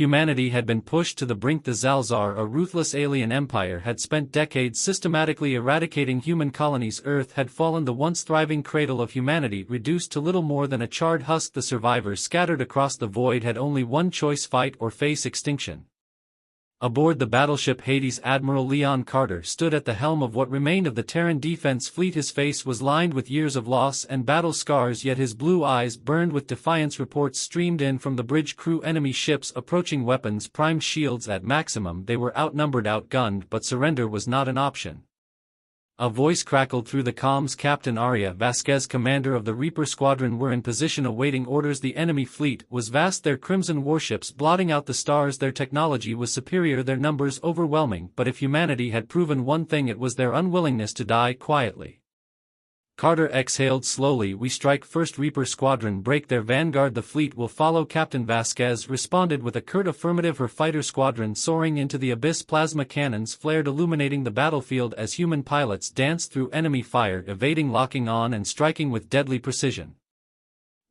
Humanity had been pushed to the brink. The Zalzar, a ruthless alien empire, had spent decades systematically eradicating human colonies. Earth had fallen, the once thriving cradle of humanity reduced to little more than a charred husk. The survivors scattered across the void had only one choice: fight or face extinction. Aboard the battleship Hades, Admiral Leon Carter stood at the helm of what remained of the Terran Defense Fleet. His face was lined with years of loss and battle scars, yet his blue eyes burned with defiance. Reports streamed in from the bridge crew: enemy ships approaching, weapons primed, shields at maximum. They were outnumbered, outgunned, but surrender was not an option. A voice crackled through the comms: Captain Aria Vasquez, commander of the Reaper Squadron, were in position awaiting orders. The enemy fleet was vast, their crimson warships blotting out the stars. Their technology was superior, their numbers overwhelming, but if humanity had proven one thing, it was their unwillingness to die quietly. Carter exhaled slowly. We strike first. Reaper Squadron break their vanguard. The fleet will follow. Captain Vasquez responded with a curt affirmative. Her fighter squadron soaring into the abyss. Plasma cannons flared, illuminating the battlefield as human pilots danced through enemy fire, evading, locking on, and striking with deadly precision.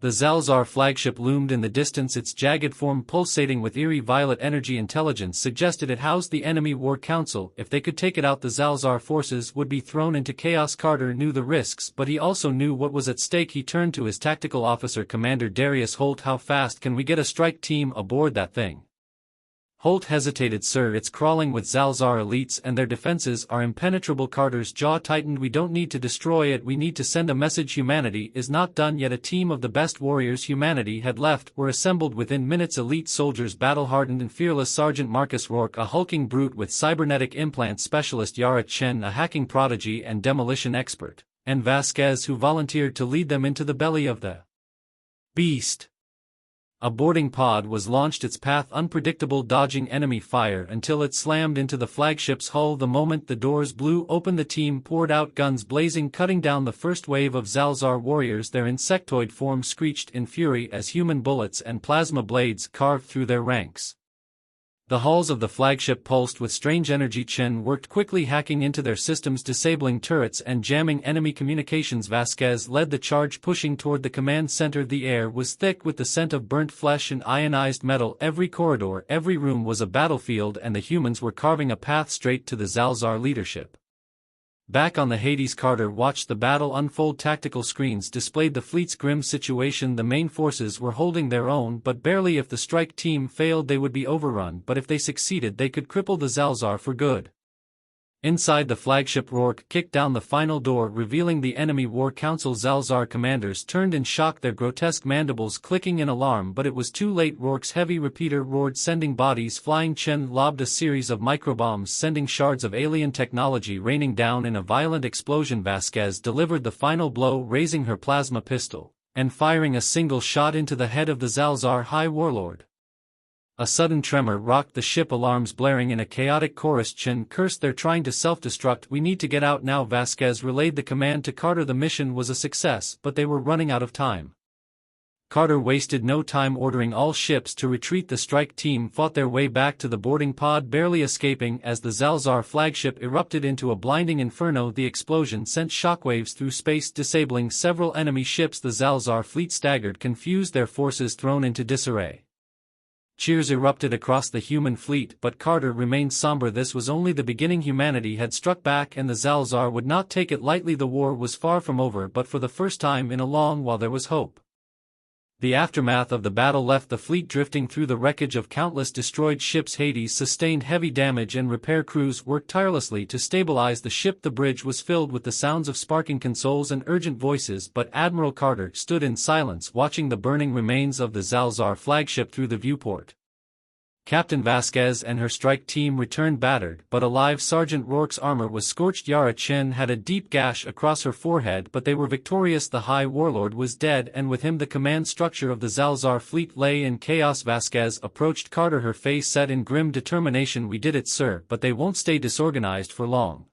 The Zalzar flagship loomed in the distance, its jagged form pulsating with eerie violet energy. Intelligence suggested it housed the enemy war council. If they could take it out, the Zalzar forces would be thrown into chaos. Carter knew the risks, but he also knew what was at stake. He turned to his tactical officer, Commander Darius Holt. How fast can we get a strike team aboard that thing? Holt hesitated. Sir, it's crawling with Zalzar elites and their defenses are impenetrable. Carter's jaw tightened. We don't need to destroy it, we need to send a message. Humanity is not done yet. A team of the best warriors humanity had left were assembled within minutes. Elite soldiers, battle-hardened and fearless. Sergeant Marcus Rourke, a hulking brute with cybernetic implants; specialist Yara Chen, a hacking prodigy and demolition expert; and Vasquez, who volunteered to lead them into the belly of the beast. A boarding pod was launched, its path unpredictable, dodging enemy fire until it slammed into the flagship's hull. The moment the doors blew open, the team poured out, guns blazing, cutting down the first wave of Zalzar warriors. Their insectoid forms screeched in fury as human bullets and plasma blades carved through their ranks. The hulls of the flagship pulsed with strange energy. Chen worked quickly, hacking into their systems, disabling turrets and jamming enemy communications. Vasquez led the charge, pushing toward the command center. The air was thick with the scent of burnt flesh and ionized metal. Every corridor, every room was a battlefield, and the humans were carving a path straight to the Zalzar leadership. Back on the Hades, Carter watched the battle unfold. Tactical screens displayed the fleet's grim situation. The main forces were holding their own, but barely. If the strike team failed, they would be overrun, but if they succeeded, they could cripple the Zalzar for good. Inside the flagship, Rourke kicked down the final door, revealing the enemy war council. Zalzar commanders turned in shock, their grotesque mandibles clicking in alarm, but it was too late. Rourke's heavy repeater roared, sending bodies flying. Chen lobbed a series of microbombs, sending shards of alien technology raining down in a violent explosion. Vasquez delivered the final blow, raising her plasma pistol and firing a single shot into the head of the Zalzar High Warlord. A sudden tremor rocked the ship, alarms blaring in a chaotic chorus. Chen cursed, "They're trying to self-destruct, we need to get out now." Vasquez relayed the command to Carter. The mission was a success, but they were running out of time. Carter wasted no time, ordering all ships to retreat. The strike team fought their way back to the boarding pod, barely escaping as the Zalzar flagship erupted into a blinding inferno. The explosion sent shockwaves through space, disabling several enemy ships. The Zalzar fleet staggered, confused, their forces thrown into disarray. Cheers erupted across the human fleet, but Carter remained somber. This was only the beginning. Humanity had struck back, and the Zalzar would not take it lightly. The war was far from over, but for the first time in a long while there was hope. The aftermath of the battle left the fleet drifting through the wreckage of countless destroyed ships. Hades sustained heavy damage, and repair crews worked tirelessly to stabilize the ship. The bridge was filled with the sounds of sparking consoles and urgent voices, but Admiral Carter stood in silence, watching the burning remains of the Zalzar flagship through the viewport. Captain Vasquez and her strike team returned battered but alive. Sergeant Rourke's armor was scorched. Yara Chen had a deep gash across her forehead, but they were victorious. The High Warlord was dead, and with him the command structure of the Zalzar fleet lay in chaos. Vasquez approached Carter, her face set in grim determination. "We did it, sir, but they won't stay disorganized for long."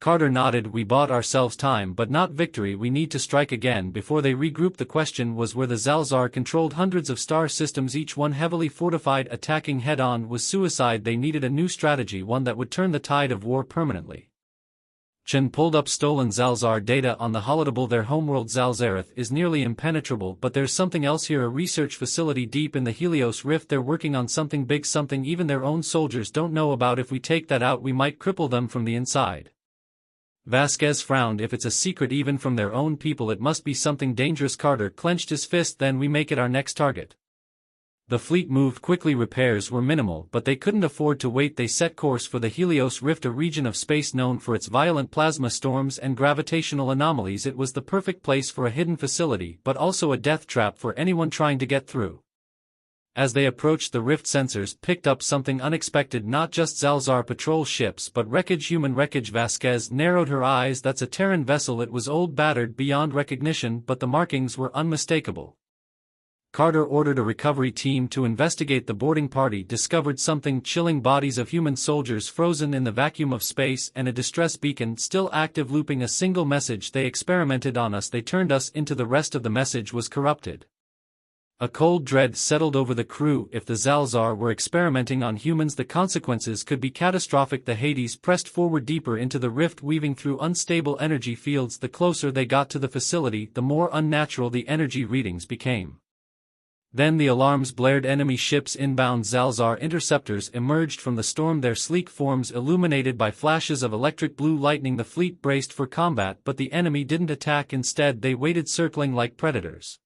Carter nodded. "We bought ourselves time, but not victory. We need to strike again before they regroup." The question was where the Zalzar controlled hundreds of star systems, each one heavily fortified. Attacking head-on was suicide. They needed a new strategy, one that would turn the tide of war permanently. Chen pulled up stolen Zalzar data on the holodeck. Their homeworld Zalzareth is nearly impenetrable, but there's something else here, a research facility deep in the Helios Rift. They're working on something big, something even their own soldiers don't know about. If we take that out, we might cripple them from the inside. Vasquez frowned. If it's a secret even from their own people, it must be something dangerous. Carter clenched his fist. Then we make it our next target. The fleet moved quickly. Repairs were minimal, but they couldn't afford to wait. They set course for the Helios Rift, a region of space known for its violent plasma storms and gravitational anomalies. It was the perfect place for a hidden facility, but also a death trap for anyone trying to get through. As they approached, the rift sensors picked up something unexpected, not just Zalzar patrol ships but wreckage, human wreckage. Vasquez narrowed her eyes. That's a Terran vessel. It was old, battered beyond recognition, but the markings were unmistakable. Carter ordered a recovery team to investigate. The boarding party discovered something chilling: bodies of human soldiers frozen in the vacuum of space and a distress beacon still active, looping a single message: they experimented on us, they turned us into. The rest of the message was corrupted. A cold dread settled over the crew. If the Zalzar were experimenting on humans, the consequences could be catastrophic. The Hades pressed forward deeper into the rift, weaving through unstable energy fields. The closer they got to the facility, the more unnatural the energy readings became. Then the alarms blared. Enemy ships inbound. Zalzar interceptors emerged from the storm, their sleek forms illuminated by flashes of electric blue lightning. The fleet braced for combat, but the enemy didn't attack. Instead, they waited, circling like predators.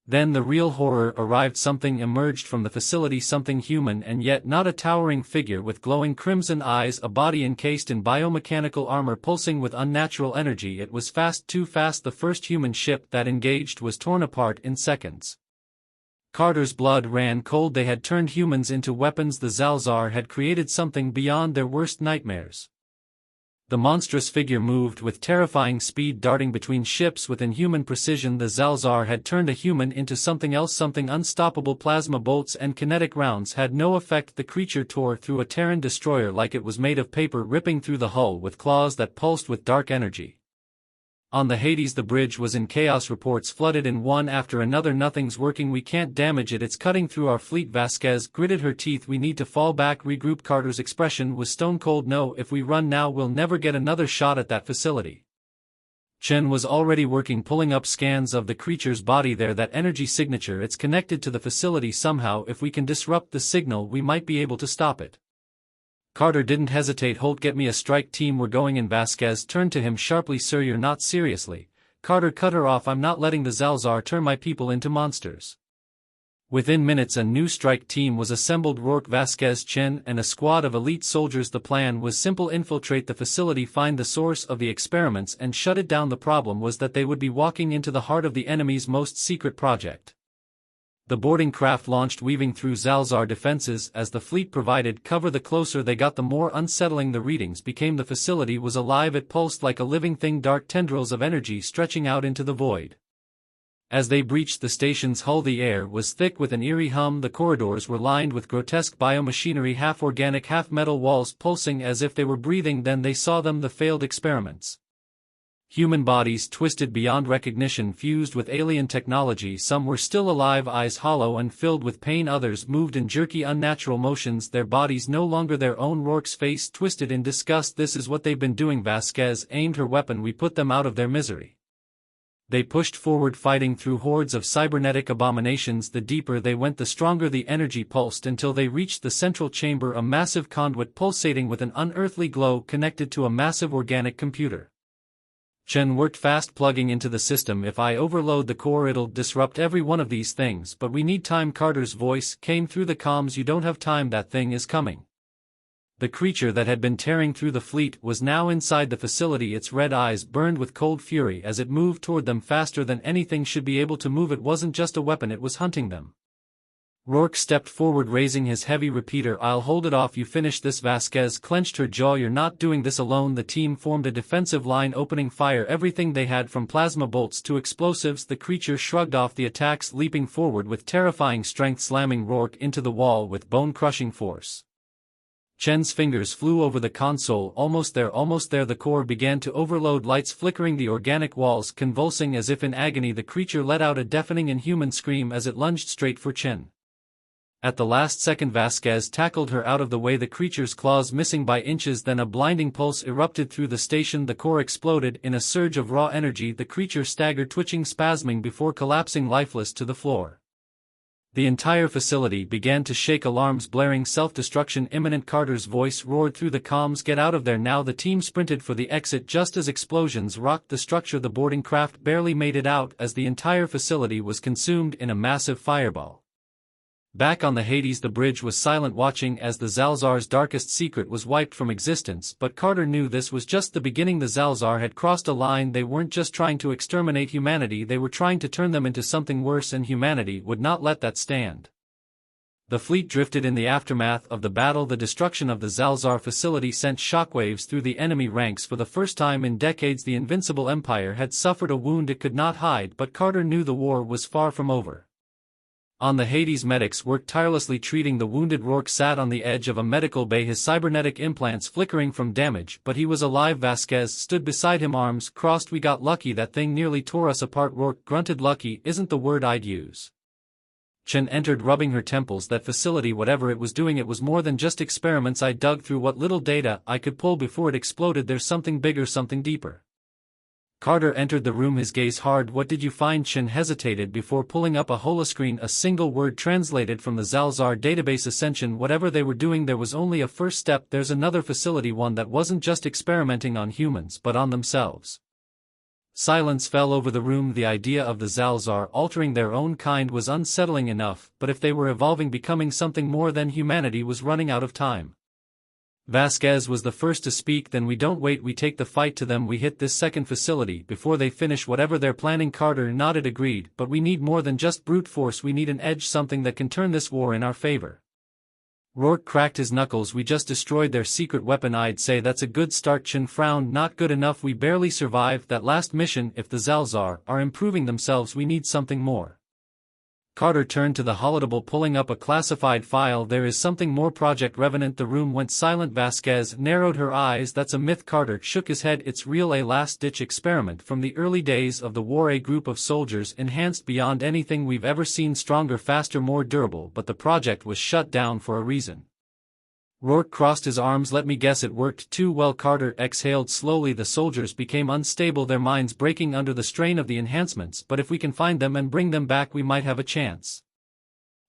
Then the real horror arrived. Something emerged from the facility, something human and yet not, a towering figure with glowing crimson eyes, a body encased in biomechanical armor pulsing with unnatural energy. It was fast, too fast. The first human ship that engaged was torn apart in seconds. Carter's blood ran cold. They had turned humans into weapons. The Zalzar had created something beyond their worst nightmares. The monstrous figure moved with terrifying speed, darting between ships with inhuman precision. The Zalzar had turned a human into something else, something unstoppable. Plasma bolts and kinetic rounds had no effect. The creature tore through a Terran destroyer like it was made of paper, ripping through the hull with claws that pulsed with dark energy. On the Hades, the bridge was in chaos. Reports flooded in one after another. Nothing's working, we can't damage it, it's cutting through our fleet. Vasquez gritted her teeth. We need to fall back, regroup. Carter's expression was stone cold. No, if we run now we'll never get another shot at that facility. Chen was already working, pulling up scans of the creature's body there. That energy signature, it's connected to the facility somehow. If we can disrupt the signal, we might be able to stop it. Carter didn't hesitate. Holt, get me a strike team, we're going in. Vasquez turned to him sharply. Sir, you're not seriously. Carter cut her off. I'm not letting the Zalzar turn my people into monsters. Within minutes a new strike team was assembled. Rourke, Vasquez, Chen, and a squad of elite soldiers. The plan was simple: infiltrate the facility, find the source of the experiments, and shut it down. The problem was that they would be walking into the heart of the enemy's most secret project. The boarding craft launched, weaving through Zalzar defenses as the fleet provided cover. The closer they got, the more unsettling the readings became. The facility was alive, it pulsed like a living thing, dark tendrils of energy stretching out into the void. As they breached the station's hull, the air was thick with an eerie hum. The corridors were lined with grotesque biomachinery, half organic, half metal, walls pulsing as if they were breathing. Then they saw them, the failed experiments. Human bodies twisted beyond recognition, fused with alien technology. Some were still alive, eyes hollow and filled with pain. Others moved in jerky, unnatural motions, their bodies no longer their own. Rourke's face twisted in disgust. This is what they've been doing. Vasquez aimed her weapon. We put them out of their misery. They pushed forward, fighting through hordes of cybernetic abominations. The deeper they went, the stronger the energy pulsed, until they reached the central chamber, a massive conduit pulsating with an unearthly glow connected to a massive organic computer. Chen worked fast, plugging into the system. If I overload the core, it'll disrupt every one of these things, but we need time. Carter's voice came through the comms. You don't have time, that thing is coming. The creature that had been tearing through the fleet was now inside the facility. Its red eyes burned with cold fury as it moved toward them faster than anything should be able to move. It wasn't just a weapon, it was hunting them. Rourke stepped forward, raising his heavy repeater. I'll hold it off, you finish this. Vasquez clenched her jaw. You're not doing this alone. The team formed a defensive line, opening fire, everything they had from plasma bolts to explosives. The creature shrugged off the attacks, leaping forward with terrifying strength, slamming Rourke into the wall with bone-crushing force. Chen's fingers flew over the console. Almost there, almost there. The core began to overload, lights flickering, the organic walls convulsing as if in agony. The creature let out a deafening, inhuman scream as it lunged straight for Chen. At the last second Vasquez tackled her out of the way, the creature's claws missing by inches, then a blinding pulse erupted through the station, the core exploded in a surge of raw energy, the creature staggered, twitching, spasming before collapsing lifeless to the floor. The entire facility began to shake, alarms blaring, self-destruction imminent. Carter's voice roared through the comms, "Get out of there now!" The team sprinted for the exit just as explosions rocked the structure. The boarding craft barely made it out as the entire facility was consumed in a massive fireball. Back on the Hades, the bridge was silent, watching as the Zalzar's darkest secret was wiped from existence, but Carter knew this was just the beginning. The Zalzar had crossed a line. They weren't just trying to exterminate humanity, they were trying to turn them into something worse, and humanity would not let that stand. The fleet drifted in the aftermath of the battle. The destruction of the Zalzar facility sent shockwaves through the enemy ranks. For the first time in decades, the invincible empire had suffered a wound it could not hide, but Carter knew the war was far from over. On the Hades, medics worked tirelessly treating the wounded. Rourke sat on the edge of a medical bay, his cybernetic implants flickering from damage, but he was alive. Vasquez stood beside him, arms crossed. "We got lucky, that thing nearly tore us apart." Rourke grunted. "Lucky isn't the word I'd use." Chen entered, rubbing her temples. "That facility, whatever it was doing, it was more than just experiments. I dug through what little data I could pull before it exploded. There's something bigger, something deeper." Carter entered the room, his gaze hard. "What did you find?" Chen hesitated before pulling up a holoscreen, a single word translated from the Zalzar database: Ascension. Whatever they were doing, there was only a first step. There's another facility, one that wasn't just experimenting on humans but on themselves. Silence fell over the room. The idea of the Zalzar altering their own kind was unsettling enough, but if they were evolving, becoming something more, then humanity was running out of time. Vasquez was the first to speak. "Then we don't wait, we take the fight to them. We hit this second facility before they finish whatever they're planning." Carter nodded, agreed. "But we need more than just brute force, we need an edge, something that can turn this war in our favor." Rourke cracked his knuckles. "We just destroyed their secret weapon. I'd say that's a good start." Chen frowned. "Not good enough, we barely survived that last mission. If the Zalzar are improving themselves, we need something more." Carter turned to the holodeck, pulling up a classified file. "There is something more, Project Revenant." The room went silent. Vasquez narrowed her eyes. "That's a myth." Carter shook his head. "It's real, a last-ditch experiment from the early days of the war. A group of soldiers enhanced beyond anything we've ever seen, stronger, faster, more durable, but the project was shut down for a reason." Rourke crossed his arms. "Let me guess, it worked too well." Carter exhaled slowly. "The soldiers became unstable, their minds breaking under the strain of the enhancements, but if we can find them and bring them back, we might have a chance."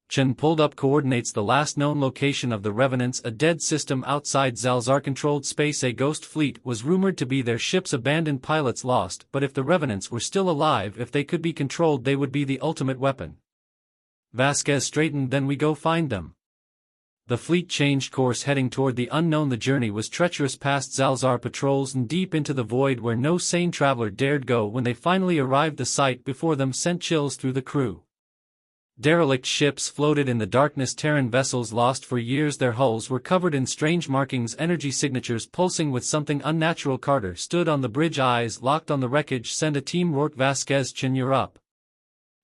Chen pulled up coordinates. "The last known location of the Revenants, a dead system outside Zalzar-controlled space. A ghost fleet was rumored to be their ships, abandoned, pilots lost, but if the Revenants were still alive, if they could be controlled, they would be the ultimate weapon." Vasquez straightened. "Then we go find them." The fleet changed course, heading toward the unknown. The journey was treacherous, past Zalzar patrols and deep into the void where no sane traveler dared go. When they finally arrived, the sight before them sent chills through the crew. Derelict ships floated in the darkness, Terran vessels lost for years. Their hulls were covered in strange markings, energy signatures pulsing with something unnatural. Carter stood on the bridge, eyes locked on the wreckage. "Send a team." Rourke. "Vasquez, Chen, you're up."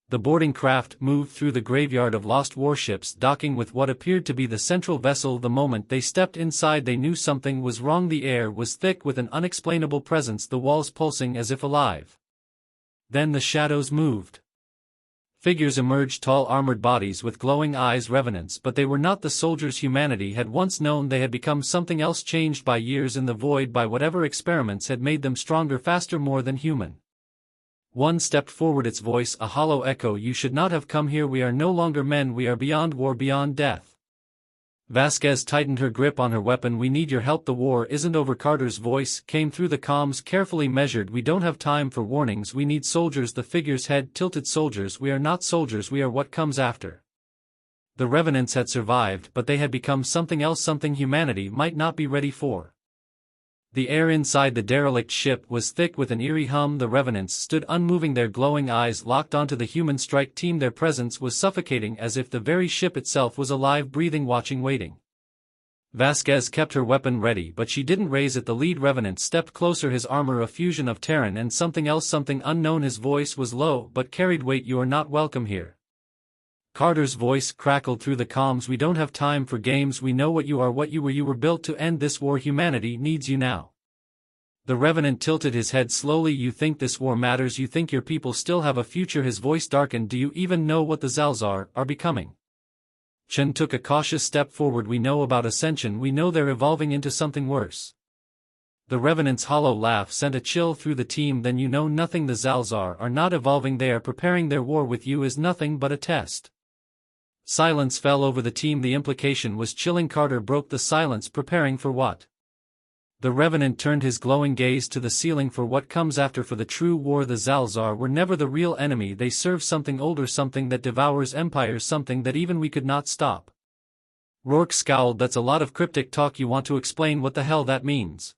The boarding craft moved through the graveyard of lost warships, docking with what appeared to be the central vessel. The moment they stepped inside, they knew something was wrong. The air was thick with an unexplainable presence, the walls pulsing as if alive. Then the shadows moved. Figures emerged, tall, armored bodies with glowing eyes, revenants, but they were not the soldiers humanity had once known. They had become something else, changed by years in the void, by whatever experiments had made them stronger, faster, more than human. One stepped forward, its voice a hollow echo. "You should not have come here. We are no longer men, we are beyond war, beyond death." Vasquez tightened her grip on her weapon. "We need your help, the war isn't over." Carter's voice came through the comms, carefully measured. "We don't have time for warnings, we need soldiers." The figure's head tilted. "Soldiers? We are not soldiers, we are what comes after." The Revenants had survived, but they had become something else, something humanity might not be ready for. The air inside the derelict ship was thick with an eerie hum. The Revenants stood unmoving, their glowing eyes locked onto the human strike team. Their presence was suffocating, as if the very ship itself was alive, breathing, watching, waiting. Vasquez kept her weapon ready, but she didn't raise it. The lead Revenant stepped closer, his armor a fusion of Terran and something else, something unknown. His voice was low, but carried weight. "You are not welcome here." Carter's voice crackled through the comms. "We don't have time for games, we know what you are, what you were. You were built to end this war. Humanity needs you now." The Revenant tilted his head slowly. "You think this war matters? You think your people still have a future?" His voice darkened. "Do you even know what the Zalzar are becoming?" Chen took a cautious step forward. We know about Ascension, we know they're evolving into something worse. The Revenant's hollow laugh sent a chill through the team. Then you know nothing. The Zalzar are not evolving, they are preparing. Their war with you is nothing but a test. Silence fell over the team. The implication was chilling. Carter broke the silence. Preparing for what? The Revenant turned his glowing gaze to the ceiling. For what comes after, for the true war. The Zalzar were never the real enemy. They serve something older, something that devours empires, something that even we could not stop. Rourke scowled. That's a lot of cryptic talk. You want to explain what the hell that means?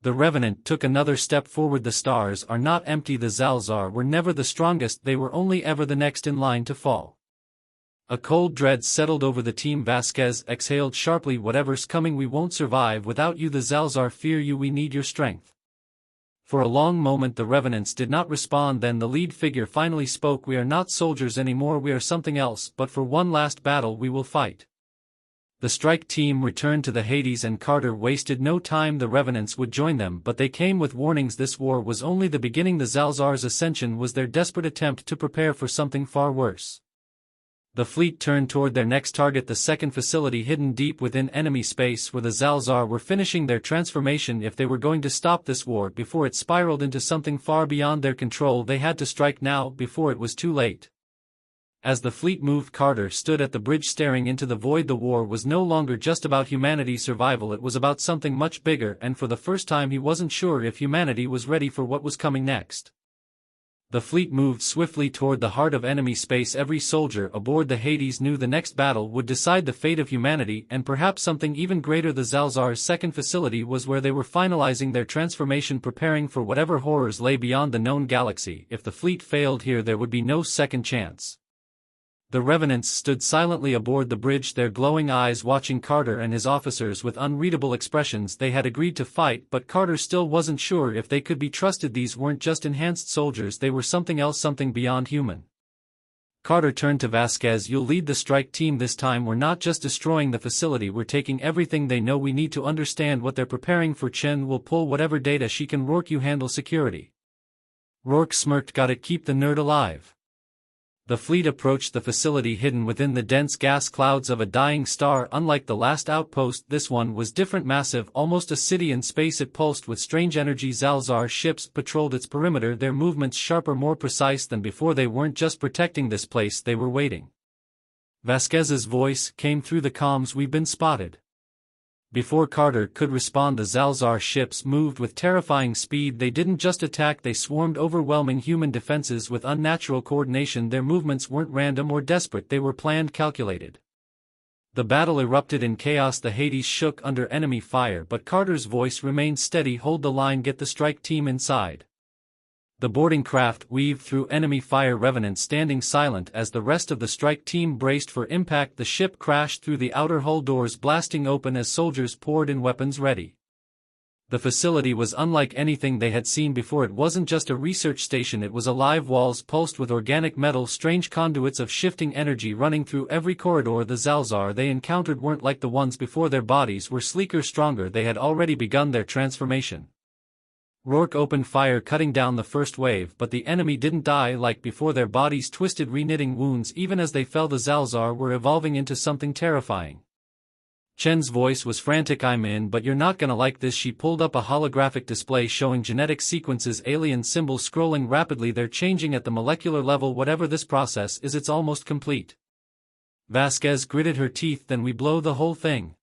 The Revenant took another step forward. The stars are not empty. The Zalzar were never the strongest, they were only ever the next in line to fall. A cold dread settled over the team. Vasquez exhaled sharply. Whatever's coming, we won't survive without you. The Zalzar fear you, we need your strength. For a long moment the Revenants did not respond. Then the lead figure finally spoke. We are not soldiers anymore, we are something else, but for one last battle we will fight. The strike team returned to the Hades and Carter wasted no time. The Revenants would join them, but they came with warnings. This war was only the beginning. The Zalzar's ascension was their desperate attempt to prepare for something far worse. The fleet turned toward their next target, the second facility hidden deep within enemy space, where the Zalzar were finishing their transformation. If they were going to stop this war before it spiraled into something far beyond their control, they had to strike now, before it was too late. As the fleet moved, Carter stood at the bridge staring into the void. The war was no longer just about humanity's survival, it was about something much bigger, and for the first time he wasn't sure if humanity was ready for what was coming next. The fleet moved swiftly toward the heart of enemy space. Every soldier aboard the Hades knew the next battle would decide the fate of humanity, and perhaps something even greater. The Zalzar's second facility was where they were finalizing their transformation, preparing for whatever horrors lay beyond the known galaxy. If the fleet failed here, there would be no second chance. The Revenants stood silently aboard the bridge, their glowing eyes watching Carter and his officers with unreadable expressions. They had agreed to fight, but Carter still wasn't sure if they could be trusted. These weren't just enhanced soldiers, they were something else, something beyond human. Carter turned to Vasquez. You'll lead the strike team this time. We're not just destroying the facility, we're taking everything they know. We need to understand what they're preparing for. Chen will pull whatever data she can. Rourke, you handle security. Rourke smirked. Got it, keep the nerd alive. The fleet approached the facility hidden within the dense gas clouds of a dying star. Unlike the last outpost, this one was different, massive, almost a city in space. It pulsed with strange energy. Zalzar ships patrolled its perimeter, their movements sharper, more precise than before. They weren't just protecting this place, they were waiting. Vasquez's voice came through the comms. We've been spotted. Before Carter could respond, the Zalzar ships moved with terrifying speed. They didn't just attack, they swarmed, overwhelming human defenses with unnatural coordination. Their movements weren't random or desperate, they were planned, calculated. The battle erupted in chaos. The Hades shook under enemy fire, but Carter's voice remained steady. Hold the line, get the strike team inside. The boarding craft weaved through enemy fire, Revenant standing silent as the rest of the strike team braced for impact. The ship crashed through the outer hull, doors blasting open as soldiers poured in, weapons ready. The facility was unlike anything they had seen before. It wasn't just a research station, it was alive, walls pulsed with organic metal, strange conduits of shifting energy running through every corridor. The Zalzar they encountered weren't like the ones before. Their bodies were sleeker, stronger, they had already begun their transformation. Rourke opened fire, cutting down the first wave, but the enemy didn't die like before. Their bodies twisted, reknitting wounds. Even as they fell, the Zalzar were evolving into something terrifying. Chen's voice was frantic. I'm in, but you're not gonna like this. She pulled up a holographic display showing genetic sequences, alien symbols scrolling rapidly. They're changing at the molecular level. Whatever this process is, it's almost complete. Vasquez gritted her teeth. Then we blow the whole thing.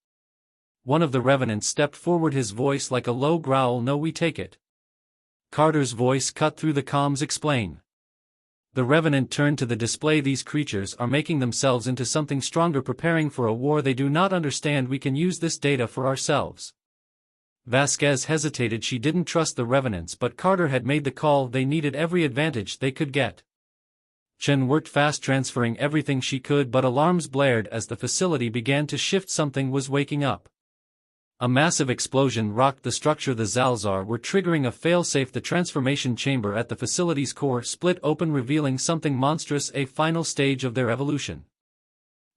One of the Revenants stepped forward, his voice like a low growl. No, we take it. Carter's voice cut through the comms. Explain. The Revenant turned to the display. These creatures are making themselves into something stronger, preparing for a war they do not understand. We can use this data for ourselves. Vasquez hesitated. She didn't trust the Revenants, but Carter had made the call. They needed every advantage they could get. Chen worked fast, transferring everything she could, but alarms blared as the facility began to shift. Something was waking up. A massive explosion rocked the structure. The Zalzar were triggering a failsafe. The transformation chamber at the facility's core split open, revealing something monstrous, a final stage of their evolution.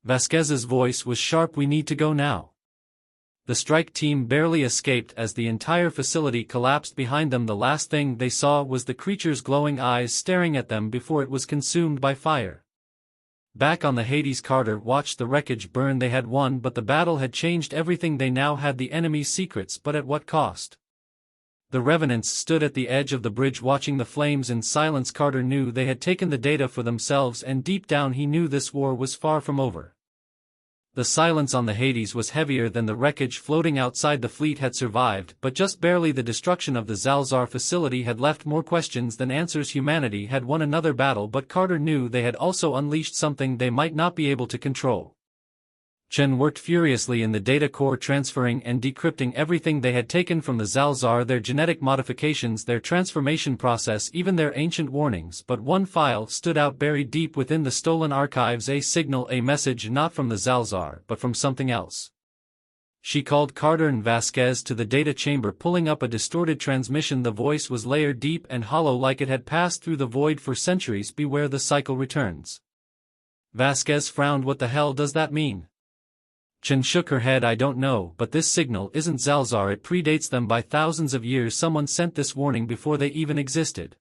Vasquez's voice was sharp. We need to go now. The strike team barely escaped as the entire facility collapsed behind them. The last thing they saw was the creature's glowing eyes staring at them before it was consumed by fire. Back on the Hades, Carter watched the wreckage burn. They had won, but the battle had changed everything. They now had the enemy's secrets, but at what cost? The Revenants stood at the edge of the bridge watching the flames in silence. Carter knew they had taken the data for themselves, and deep down he knew this war was far from over. The silence on the Hades was heavier than the wreckage floating outside. The fleet had survived, but just barely. The destruction of the Zalzar facility had left more questions than answers. Humanity had won another battle, but Carter knew they had also unleashed something they might not be able to control. Chen worked furiously in the data core, transferring and decrypting everything they had taken from the Zalzar, their genetic modifications, their transformation process, even their ancient warnings. But one file stood out, buried deep within the stolen archives, a signal, a message, not from the Zalzar, but from something else. She called Carter and Vasquez to the data chamber, pulling up a distorted transmission. The voice was layered, deep and hollow, like it had passed through the void for centuries. Beware, the cycle returns. Vasquez frowned. What the hell does that mean? Chen shook her head. I don't know, but this signal isn't Zalzar. It predates them by thousands of years. Someone sent this warning before they even existed.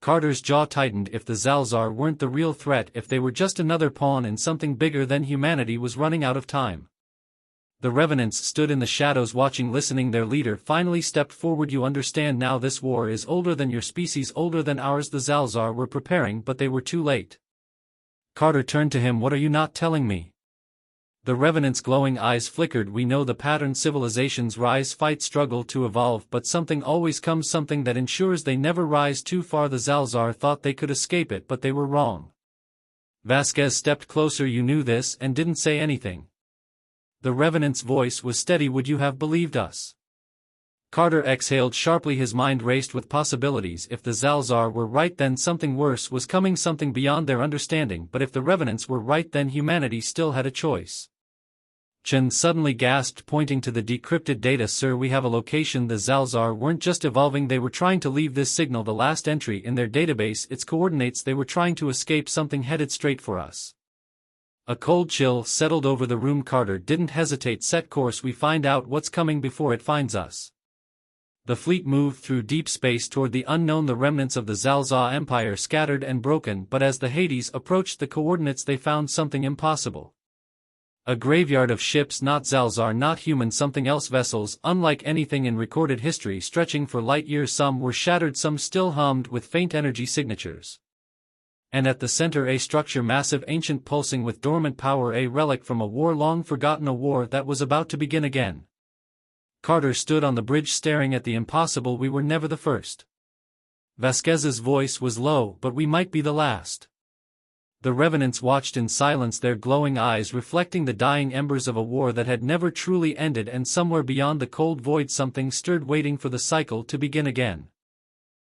Carter's jaw tightened. If the Zalzar weren't the real threat, if they were just another pawn in something bigger, then humanity was running out of time. The Revenants stood in the shadows watching, listening. Their leader finally stepped forward. You understand now, this war is older than your species, older than ours. The Zalzar were preparing, but they were too late. Carter turned to him. What are you not telling me? The Revenant's glowing eyes flickered. We know the pattern. Civilizations rise, fight, struggle to evolve, but something always comes, something that ensures they never rise too far. The Zalzar thought they could escape it, but they were wrong. Vasquez stepped closer. You knew this and didn't say anything. The Revenant's voice was steady. Would you have believed us? Carter exhaled sharply. His mind raced with possibilities. If the Zalzar were right, then something worse was coming, something beyond their understanding. But if the Revenants were right, then humanity still had a choice. Chen suddenly gasped, pointing to the decrypted data. Sir, we have a location. The Zalzar weren't just evolving, they were trying to leave this signal, the last entry in their database, its coordinates. They were trying to escape, something headed straight for us. A cold chill settled over the room. Carter didn't hesitate. Set course. We find out what's coming before it finds us. The fleet moved through deep space toward the unknown. The remnants of the Zalzar Empire scattered and broken, but as the Hades approached the coordinates, they found something impossible. A graveyard of ships, not Zalzar, not human, something else. Vessels unlike anything in recorded history, stretching for light years. Some were shattered, some still hummed with faint energy signatures. And at the center, a structure, massive, ancient, pulsing with dormant power, a relic from a war long forgotten, a war that was about to begin again. Carter stood on the bridge staring at the impossible. We were never the first. Vasquez's voice was low. But we might be the last. The Revenants watched in silence, their glowing eyes reflecting the dying embers of a war that had never truly ended, and somewhere beyond the cold void something stirred, waiting for the cycle to begin again.